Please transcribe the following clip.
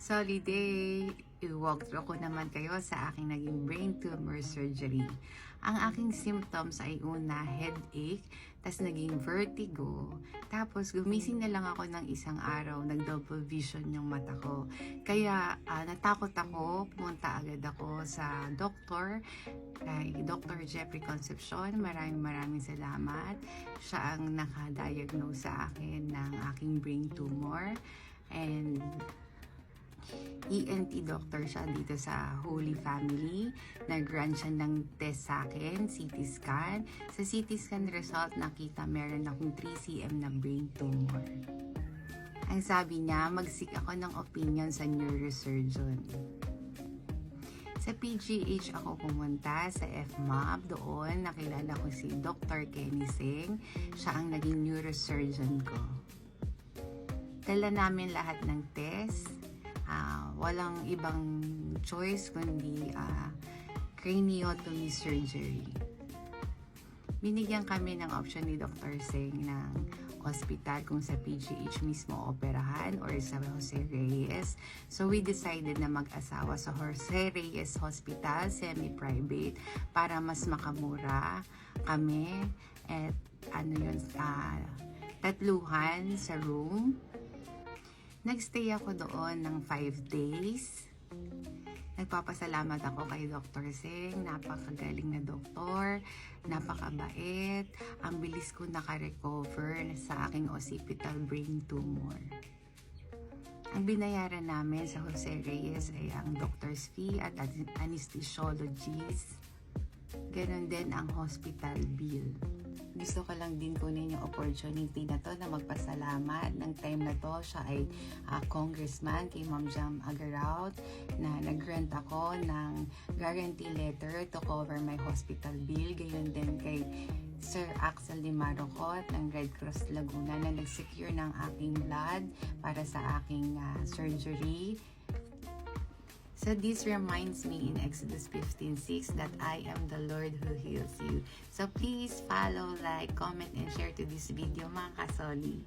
Solid day! I-walkthrough ko naman kayo sa aking naging brain tumor surgery. Ang aking symptoms ay una, headache, tas naging vertigo, tapos gumising na lang ako ng isang araw, nag-double vision yung mata ko. Kaya natakot ako, pumunta agad ako sa doktor, kay Dr. Jeffrey Concepcion. Maraming salamat. Siya ang nakadiagnose sa akin ng aking brain tumor. And ENT doctor siya dito sa Holy Family. Nag-run siya ng test sa akin, CT scan. Sa CT scan result, nakita meron akong 3 cm na brain tumor. Ang sabi niya, mag-seek ako ng opinion sa neurosurgeon. Sa PGH ako pumunta, sa FMAP. Doon, nakilala ko si Dr. Kenny Singh. Siya ang naging neurosurgeon ko. Dala namin lahat ng test. Walang ibang choice kundi craniotomy surgery. Binigyan kami ng option ni Dr. Singh ng hospital kung sa PGH mismo operahan or sa Jose Reyes. So we decided na mag-asawa sa Jose Reyes Hospital, semi-private, para mas makamura kami. At tatluhan sa room. Nagstay ako doon ng 5 days. Nagpapasalamat ako kay Dr. Singh. Napakagaling na doktor. Napakabait. Ang bilis ko nakarecover sa aking occipital brain tumor. Ang binayaran namin sa Jose Reyes ay ang doctor's fee at anesthesiologist. Ganon din ang hospital bill. Gusto ko lang din kunin yung opportunity na to na magpasalamat. Ng time na to, siya ay congressman kay Ma'am Jam Agaraut na nag-grant ako ng guarantee letter to cover my hospital bill. Gayon din kay Sir Axel Di Marocot ng Red Cross Laguna na nag-secure ng aking blood para sa aking surgery. So this reminds me in Exodus 15:6 that I am the Lord who heals you. So please follow, like, comment, and share to this video mga kasoli.